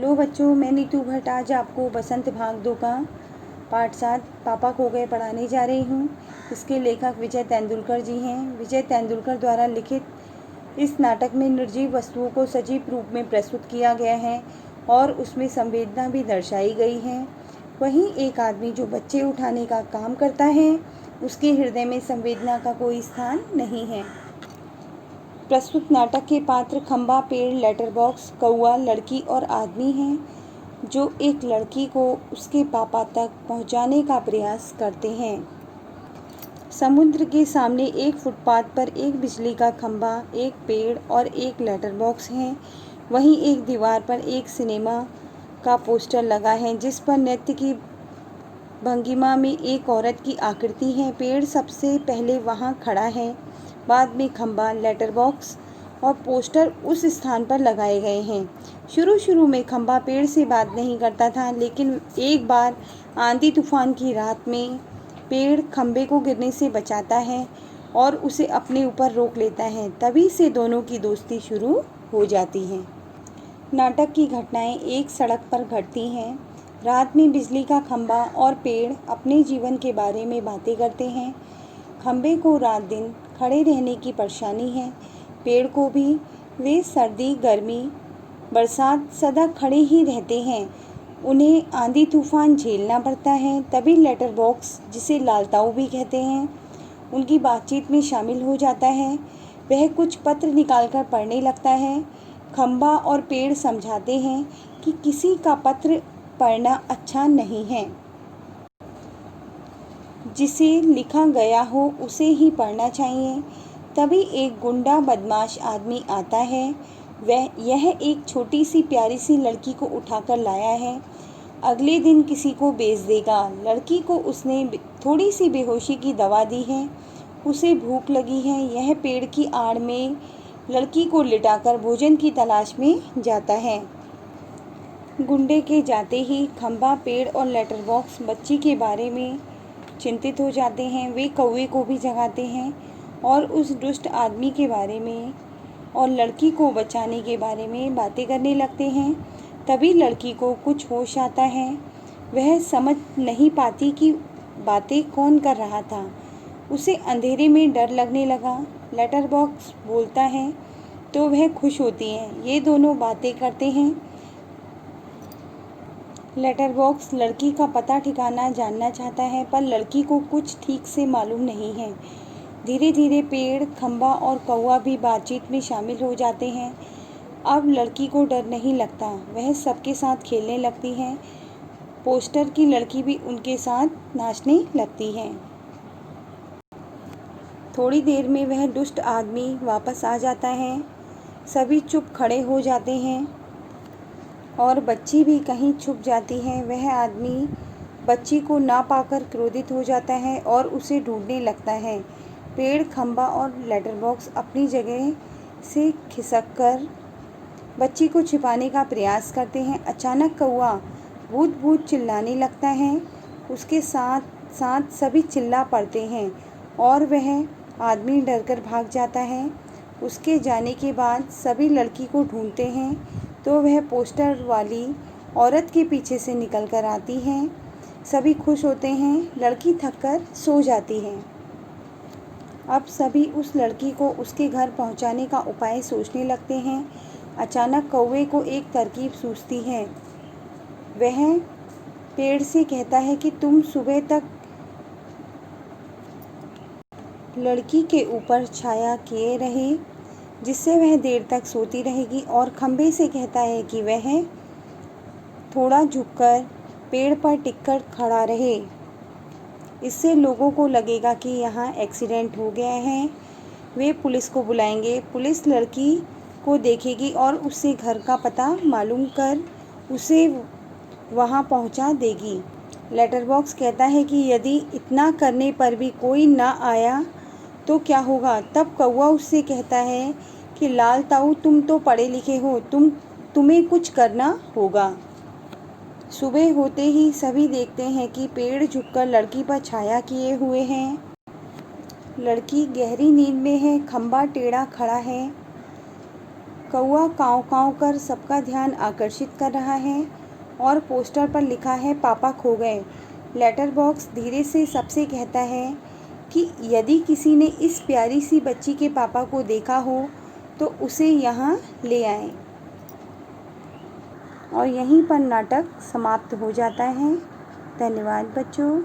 Hello बच्चों, मैं नीतू भट्ट आज आपको बसंत भाग 2 का पाठ 7 पापा खो गए पढ़ाने जा रही हूँ। इसके लेखक विजय तेंदुलकर जी हैं। विजय तेंदुलकर द्वारा लिखित इस नाटक में निर्जीव वस्तुओं को सजीव रूप में प्रस्तुत किया गया है और उसमें संवेदना भी दर्शाई गई है। वहीं एक आदमी जो बच्चे उठाने का काम करता है, उसके हृदय में संवेदना का कोई स्थान नहीं है। प्रस्तुत नाटक के पात्र खंबा, पेड़, लेटर बॉक्स, कौआ, लड़की और आदमी हैं जो एक लड़की को उसके पापा तक पहुंचाने का प्रयास करते हैं। समुद्र के सामने एक फुटपाथ पर एक बिजली का खंबा, एक पेड़ और एक लेटर बॉक्स है। वहीं एक दीवार पर एक सिनेमा का पोस्टर लगा है जिस पर नृत्य की भंगिमा में एक औरत की आकृति है। पेड़ सबसे पहले वहां खड़ा है, बाद में खंबा, लेटर बॉक्स और पोस्टर उस स्थान पर लगाए गए हैं। शुरू में खंबा पेड़ से बात नहीं करता था, लेकिन एक बार आंधी तूफान की रात में पेड़ खंबे को गिरने से बचाता है और उसे अपने ऊपर रोक लेता है। तभी से दोनों की दोस्ती शुरू हो जाती है। नाटक की घटनाएं एक सड़क पर घटती हैं। रात में बिजली का खंबा और पेड़ अपने जीवन के बारे में बातें करते हैं। खंबे को रात दिन खड़े रहने की परेशानी है, पेड़ को भी। वे सर्दी, गर्मी, बरसात सदा खड़े ही रहते हैं। उन्हें आंधी तूफान झेलना पड़ता है। तभी लेटर बॉक्स, जिसे लालताऊ भी कहते हैं, उनकी बातचीत में शामिल हो जाता है। वह कुछ पत्र निकालकर पढ़ने लगता है। खंबा और पेड़ समझाते हैं कि किसी का पत्र पढ़ना अच्छा नहीं है। जिसे लिखा गया हो उसे ही पढ़ना चाहिए। तभी एक गुंडा बदमाश आदमी आता है। यह एक छोटी सी प्यारी सी लड़की को उठाकर लाया है। अगले दिन किसी को बेच देगा। लड़की को उसने थोड़ी सी बेहोशी की दवा दी है। उसे भूख लगी है। यह पेड़ की आड़ में लड़की को लिटाकर भोजन की तलाश में जाता है। गुंडे के जाते ही खंबा, पेड़ और लेटर बॉक्स बच्ची के बारे में चिंतित हो जाते हैं। वे कौवे को भी जगाते हैं और उस दुष्ट आदमी के बारे में और लड़की को बचाने के बारे में बातें करने लगते हैं। तभी लड़की को कुछ होश आता है। वह समझ नहीं पाती कि बातें कौन कर रहा था। उसे अंधेरे में डर लगने लगा। लेटर बॉक्स बोलता है तो वह खुश होती है। ये दोनों बातें करते हैं। लेटर बॉक्स लड़की का पता ठिकाना जानना चाहता है, पर लड़की को कुछ ठीक से मालूम नहीं है। धीरे धीरे पेड़, खंबा और कौआ भी बातचीत में शामिल हो जाते हैं। अब लड़की को डर नहीं लगता। वह सबके साथ खेलने लगती है। पोस्टर की लड़की भी उनके साथ नाचने लगती है। थोड़ी देर में वह दुष्ट आदमी वापस आ जाता है। सभी चुप खड़े हो जाते हैं और बच्ची भी कहीं छुप जाती है। वह आदमी बच्ची को ना पाकर क्रोधित हो जाता है और उसे ढूंढने लगता है। पेड़, खंबा और लेटर बॉक्स अपनी जगह से खिसककर बच्ची को छिपाने का प्रयास करते हैं। अचानक कौआ भूत भूत चिल्लाने लगता है। उसके साथ साथ सभी चिल्ला पड़ते हैं और वह आदमी डरकर भाग जाता है। उसके जाने के बाद सभी लड़की को ढूंढते हैं तो वह पोस्टर वाली औरत के पीछे से निकल कर आती है। सभी खुश होते हैं। लड़की थककर सो जाती है। अब सभी उस लड़की को उसके घर पहुंचाने का उपाय सोचने लगते हैं। अचानक कौवे को एक तरकीब सूझती है। वह पेड़ से कहता है कि तुम सुबह तक लड़की के ऊपर छाया किए रहे, जिससे वह देर तक सोती रहेगी। और खंबे से कहता है कि वह थोड़ा झुककर पेड़ पर टिककर खड़ा रहे। इससे लोगों को लगेगा कि यहाँ एक्सीडेंट हो गया है। वे पुलिस को बुलाएंगे। पुलिस लड़की को देखेगी और उससे घर का पता मालूम कर उसे वहाँ पहुँचा देगी। लेटर बॉक्स कहता है कि यदि इतना करने पर भी कोई ना आया तो क्या होगा। तब कौआ उससे कहता है कि लाल ताऊ, तुम तो पढ़े लिखे हो, तुम्हें कुछ करना होगा। सुबह होते ही सभी देखते हैं कि पेड़ झुककर लड़की पर छाया किए हुए हैं। लड़की गहरी नींद में है। खंबा टेढ़ा खड़ा है। कौआ काँव काँव कर सबका ध्यान आकर्षित कर रहा है और पोस्टर पर लिखा है पापा खो गए। लेटर बॉक्स धीरे से सबसे कहता है कि यदि किसी ने इस प्यारी सी बच्ची के पापा को देखा हो तो उसे यहाँ ले आएं। और यहीं पर नाटक समाप्त हो जाता है। धन्यवाद बच्चों।